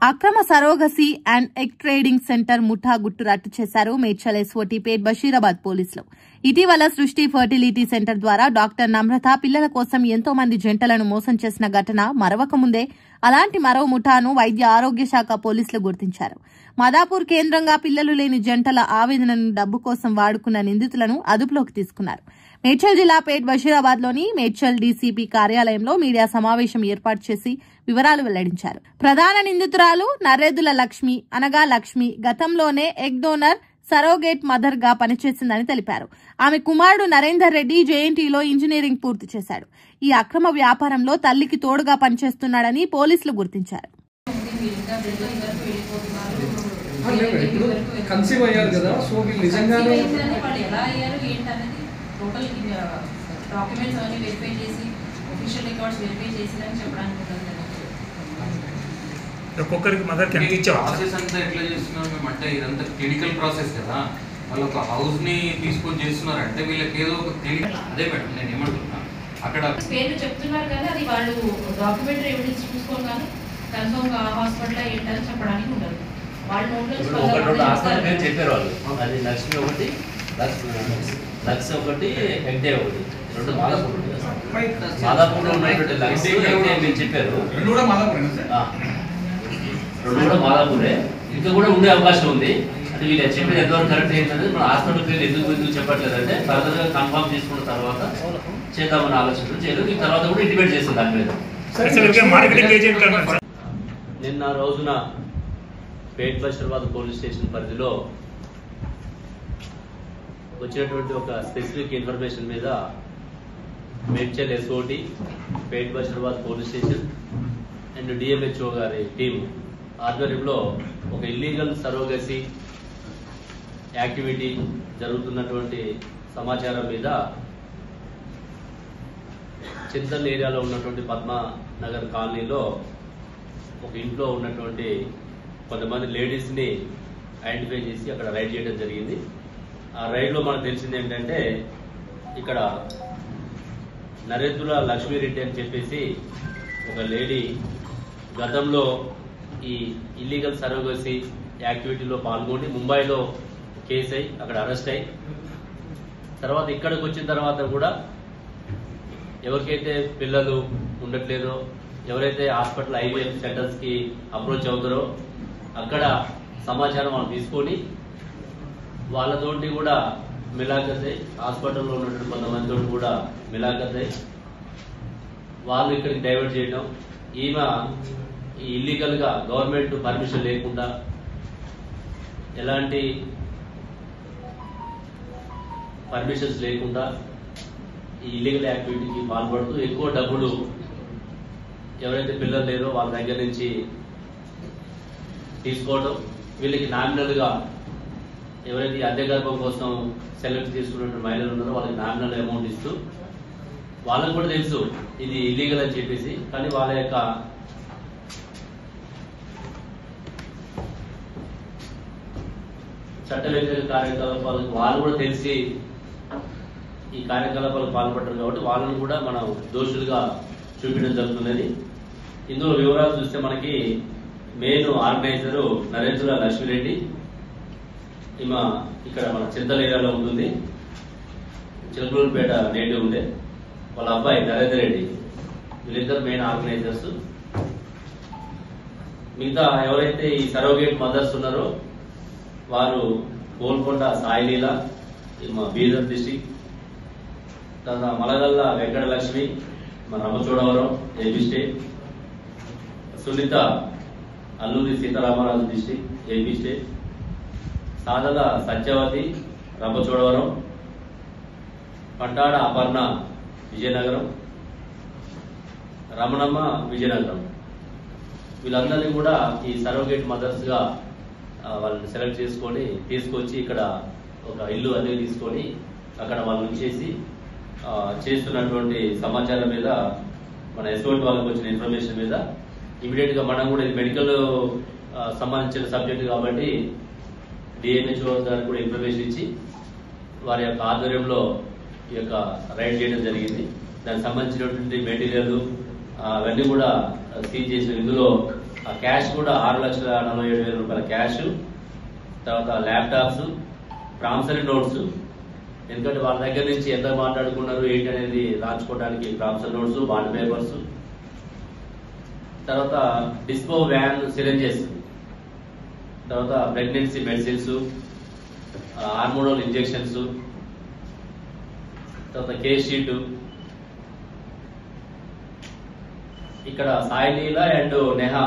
అక్రమ surrogacy and egg trading centre ముఠా గుట్టు రట్టు చేశారు మేడ్చల్ ఎస్ఓటీ పేట్ బషీరాబాద్ పోలీసులు. ఇటీవల సృష్టి ఫర్టిలిటీ సెంటర్ ద్వారా డాక్టర్ నమ్రత పిల్లల కోసం ఎంతో మంది జంటలను మోసం చేసిన ఘటన మరవకముందే అలాంటి మరో ముఠాను వైద్య ఆరోగ్య శాఖ పోలీసులు గుర్తించారు. మాదాపూర్ కేంద్రంగా పిల్లలు లేని జంటల ఆవేదనను డబ్బు కోసం వాడుకున్న నిందితులను అదుపులోకి తీసుకున్నారు. మేడ్చల్ జిల్లా పేట్ బషీరాబాద్ లోని మేడ్చల్ డీసీపీ కార్యాలయంలో మీడియా సమావేశం ఏర్పాటు చేసి వివరాలు వెల్లడించారు. ప్రధాన నిందితురాలు నర్రెద్దుల లక్ష్మి అనగా లక్ష్మి గతంలోనే ఎగ్ డోనర్ సరోగేట్ మదర్ గా పనిచేసిందని తెలిపారు. ఆమె కుమారుడు నరేందర్ రెడ్డి జేఎన్టీలో ఇంజనీరింగ్ పూర్తి చేశాడు. ఈ అక్రమ వ్యాపారంలో తల్లికి తోడుగా పనిచేస్తున్నాడని పోలీసులు గుర్తించారు. ఒక్కొక్కరికి మదర్ కి ఎంత ఇచ్చారు ప్రాసెస్ అంతా ఎట్లా చేస్తున్నాం మేము అంటే ఇదంతా క్లినికల్ ప్రాసెస్ కదా. వాళ్ళు ఒక హౌస్ ని తీసుకొని చేస్తున్నారంటే వీళ్ళకి ఏదో ఒక అదే మేడం నేను ఏమంటున్నా అక్కడ పేర్లు చెప్తున్నారు కదా, అది వాళ్ళు డాక్యుమెంటరీ ఎవిడెన్స్ చూసుకోగానే కన్ఫర్మ్ గా హాస్పిటల్ ఏంటని చెప్పడానికి ఉండదు. వాళ్ళు హాస్పిటల్ పేరు చెప్పారు వాళ్ళు. అది లక్ష్మి ఒకటి, లక్స్ ఒకటి, హెగ్డే ఒకటి, రెండు మాదాపూర్లో ఉన్నటువంటి లక్స్ మీరు చెప్పారు. రెండు కూడా మాదాపూరే. ఇంకా కూడా ఉండే అవకాశం ఉంది. అంటే వీళ్ళు చెప్పేది ఎంతవరకు కరెక్ట్ ఏంటంటే మన హాస్పిటల్ పేరు ఎందుకు చెప్పట్లేదంటే ఫర్దర్గా కన్ఫర్మ్ చేసుకున్న తర్వాత చేద్దామని ఆలోచన చేయలేదు. ఈ తర్వాత కూడా ఇంటిమేట్ చేస్తుంది దాని మీద. నిన్న రోజున పేట్ బషీరాబాద్ పోలీస్ స్టేషన్ పరిధిలో వచ్చినటువంటి ఒక స్పెసిఫిక్ ఇన్ఫర్మేషన్ మీద Medchal SOT, Pet Basheerabad police station and DMHO గారి టీం ఆధ్వర్యంలో ఒక ఇల్లీగల్ సరోగసీ యాక్టివిటీ జరుగుతున్నటువంటి సమాచారం మీద చింతల్ ఏరియాలో ఉన్నటువంటి పద్మానగర్ కాలనీలో ఒక ఇంట్లో ఉన్నటువంటి కొంతమంది లేడీస్ని ఐడెంటిఫై చేసి అక్కడ రైడ్ చేయడం జరిగింది. ఆ రైడ్లో మనకు తెలిసింది ఏంటంటే ఇక్కడ నరేంద్రుల లక్ష్మీరెడ్డి అని చెప్పేసి ఒక లేడీ గతంలో ఈ ఇల్లీగల్ సరోగసీ యాక్టివిటీలో పాల్గొని ముంబైలో కేసు అయి అక్కడ అరెస్ట్ అయి తర్వాత ఇక్కడికి వచ్చిన తర్వాత కూడా ఎవరికైతే పిల్లలు ఉండట్లేదో, ఎవరైతే హాస్పిటల్ ఐవీఎఫ్ సెంటర్స్ కి అప్రోచ్ అవుతారో అక్కడ సమాచారం వాళ్ళు తీసుకొని వాళ్ళతోటి కూడా మిలాఖత్ హాస్పిటల్లో ఉన్నటువంటి కొంతమందితో కూడా మిలాఖత్ వాళ్ళు ఇక్కడికి డైవర్ట్ చేయడం, ఈమె ఇల్లీగల్ గా గవర్నమెంట్ పర్మిషన్ లేకుండా ఎలాంటి పర్మిషన్స్ లేకుండా ఈ ఇల్లీగల్ యాక్టివిటీకి పాల్పడుతూ ఎక్కువ డబ్బులు ఎవరైతే పిల్లలు లేరో వాళ్ళ దగ్గర నుంచి తీసుకోవడం, వీళ్ళకి నామినల్ గా ఎవరైతే అద్దె గర్భం కోసం సెలెక్ట్ చేసుకున్న మహిళలు ఉన్నారో వాళ్ళకి నామినల్ అమౌంట్ ఇస్తూ వాళ్ళకు కూడా తెలుసు ఇది ఇల్లీగల్ అని చెప్పేసి, కానీ వాళ్ళ యొక్క చట్ట వ్యతిరేక కార్యకలాపాలకు వాళ్ళు కూడా తెలిసి ఈ కార్యకలాపాలకు పాల్పడ్డారు కాబట్టి వాళ్ళని కూడా మనం దోషులుగా చూపించడం జరుగుతున్నది. ఇందులో వివరాలు చూస్తే మనకి మెయిన్ ఆర్గనైజరు నరేంద్రుల లక్ష్మీరెడ్డి, ఈమె ఇక్కడ మన చింతల్ ఏరియాలో ఉంటుంది, చిలకలూరుపేట నేటివ్ ఉండే. వాళ్ళ అబ్బాయి నరేందర్ రెడ్డి, వీళ్ళిద్దరు మెయిన్ ఆర్గనైజర్స్. మిగతా ఎవరైతే ఈ సరోగేట్ మదర్స్ ఉన్నారో వారు గోల్కొండ సాయిలీల, బీదర్ డిస్టిక్, తర్వాత మలగల్ల వెంకటలక్ష్మి, మన Ramachodavaram AP state, Sunitha Alluri Sitaramaraju district AP state, Sadala Satyavathi Ramachodavaram, Pantada Aparna Vizianagaram, Ramanamma Vizianagaram. వీళ్ళందరినీ కూడా ఈ సరోగేట్ మదర్స్ గా వాళ్ళని సెలెక్ట్ చేసుకొని తీసుకొచ్చి ఇక్కడ ఒక ఇల్లు అదే తీసుకొని అక్కడ వాళ్ళు ఉంచేసి చేస్తున్నటువంటి సమాచారం మీద మన ఎస్ఓటీ వాళ్ళకి వచ్చిన ఇన్ఫర్మేషన్ మీద ఇమీడియట్ గా మనం కూడా ఇది మెడికల్ సంబంధించిన సబ్జెక్ట్ కాబట్టి డిఎంహెచ్ఓ గారు కూడా ఇన్ఫర్మేషన్ ఇచ్చి వారి యొక్క ఆధ్వర్యంలో ఈ యొక్క రైడ్ చేయడం జరిగింది. దానికి సంబంధించినటువంటి మెటీరియల్ అవన్నీ కూడా సీజ్ చేసిన. ఇందులో ఆ క్యాష్ కూడా 6,47,000 రూపాయల క్యాష్, తర్వాత ల్యాప్టాప్స్, ప్రామిసరీ నోట్స్, ఎందుకంటే వాళ్ళ దగ్గర నుంచి ఎంత మాట్లాడుకున్నారు ఏంటి అనేది రాసుకోవడానికి ప్రామిసరీ నోట్స్, బాండ్ పేపర్స్, తర్వాత డిస్పో వ్యాన్ సిరంజెస్, తర్వాత ప్రెగ్నెన్సీ మెడిసిన్స్, హార్మోనల్ ఇంజెక్షన్స్, తర్వాత కేస్ షీట్, ఇక్కడ Sai Leela and Neha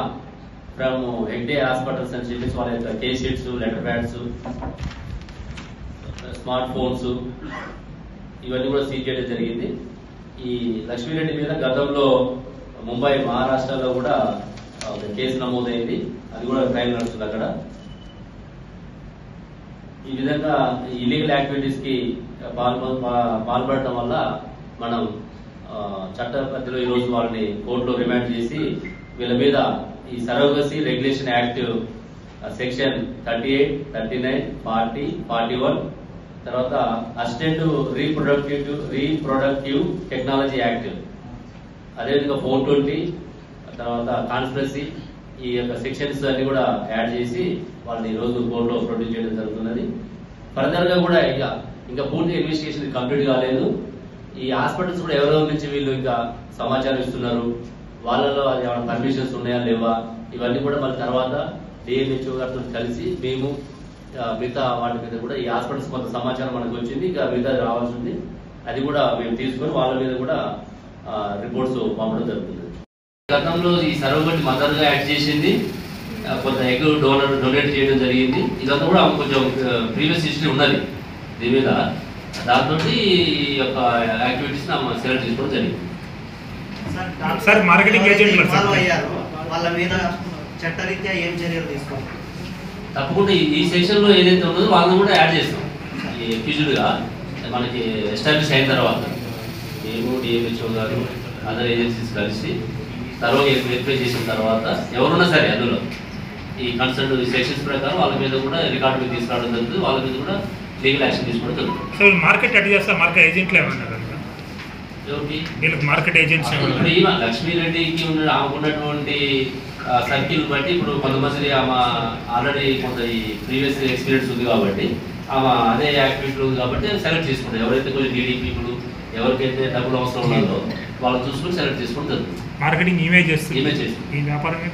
from Hegde hospitals అని చెప్పేసి వాళ్ళ యొక్క case sheets, letter pods, smart phones ఇవన్నీ కూడా సీజ్ చేయడం జరిగింది. ఈ లక్ష్మీరెడ్డి మీద గతంలో ముంబై, మహారాష్ట్రలో కూడా ఒక కేసు నమోదైంది, అది కూడా క్రైమ్ నడుస్తుంది అక్కడ. ఈ విధంగా ఇల్లీగల్ యాక్టివిటీస్ కి పాల్పడటం వల్ల మనం చట్ట పరిధిలో ఈ రోజు వాళ్ళని కోర్టులో రిమాండ్ చేసి వీళ్ళ మీద ఈ సరోగసీ రెగ్యులేషన్ యాక్ట్ సెక్షన్ 38, 39, 40, 41, తర్వాత అసిస్టెంట్ రీప్రొడక్టివ్ టెక్నాలజీ యాక్ట్, అదేవిధంగా 420, తర్వాత కాన్స్పిరసీ, ఈ యొక్క సెక్షన్స్ అన్ని కూడా యాడ్ చేసి వాళ్ళని ఈ రోజు కోర్టులో ప్రొడ్యూస్ చేయడం జరుగుతున్నది. ఫర్దర్ గా కూడా ఇంకా పూర్తి ఇన్వెస్టిగేషన్ కంప్లీట్ కాలేదు. ఈ హాస్పిటల్స్ కూడా ఎవరెవరి నుంచి వీళ్ళు ఇంకా సమాచారం ఇస్తున్నారు, వాళ్ళలో అది ఏమైనా పర్మిషన్స్ ఉన్నాయా లేవా, ఇవన్నీ కూడా మళ్ళీ తర్వాత డిఎంహెచ్ఓ గారితో కలిసి మేము మిగతా వాటి మీద కూడా ఈ హాస్పిటల్స్ కొంత సమాచారం మనకు వచ్చింది, ఇంకా మిగతా రావాల్సి ఉంది, అది కూడా మేము తీసుకొని వాళ్ళ మీద కూడా రిపోర్ట్స్ పంపడం జరుగుతుంది. గతంలో ఈ సరోగేట్ మదర్ గా యాక్ట్ చేసింది, కొంత ఎగ్ డొనేట్ చేయడం జరిగింది. ఇదంతా కూడా కొంచెం ప్రీవియస్ హిస్టరీ ఉన్నది దీని మీద. దాంతో ఈ యొక్క యాక్టివిటీస్ సెలెక్ట్ చేసుకోవడం జరిగింది. సార్ మార్కెటింగ్ ఏజెంట్లు వాళ్ళ మీద చట్టరీత్యా ఏం చర్యలు తీసుకోవాలి? తప్పకుండా ఈ సెక్షన్ లో ఏదైతే ఉన్నదో వాళ్ళని కూడా యాడ్ చేస్తాం. ఈ అక్యూజ్డ్ గా మనకి ఎస్టాబ్లిష్ అయిన తర్వాత మేము డిఎంహెచ్ఓ గారు అదర్ ఏజెన్సీస్ కలిసి తర్వాత వెరిఫై చేసిన తర్వాత ఎవరున్నా సరే అందులో ఈ కన్సర్న్ సెక్షన్స్ ప్రకారం వాళ్ళ మీద కూడా రికార్డు మీద తీసుకురావడం జరుగుతుంది, వాళ్ళ మీద కూడా లీగల్ యాక్షన్ తీసుకోవడం జరుగుతుంది. సో మార్కెట్ ఎట్ చేస్తా మార్కెట్ ఏజెంట్లు ఏమన్నారు? మార్కెట్ ఏజెంట్స్ లక్ష్మీరెడ్డికి ఆమెకున్నటువంటి సర్కిల్ బట్టి ఇప్పుడు కొంతమంది ఆమె ఆల్రెడీ కొంత ఈ ప్రీవియస్ ఎక్స్పీరియన్స్ ఉంది కాబట్టి ఆమె అదే యాక్టివిటీ ఉంది కాబట్టి సెలెక్ట్ చేసుకుంటారు. ఎవరైతే కొంచెం నీడీ పీపుల్, ఎవరికైతే డబ్బులు అవసరం ఉన్నదో వాళ్ళు చూసుకుని సెలెక్ట్ చేసుకుంటారు. మార్కెటింగ్ ఈమె చేస్తుంది, ఈమె చేస్తుంది. ఈ వ్యాపారమే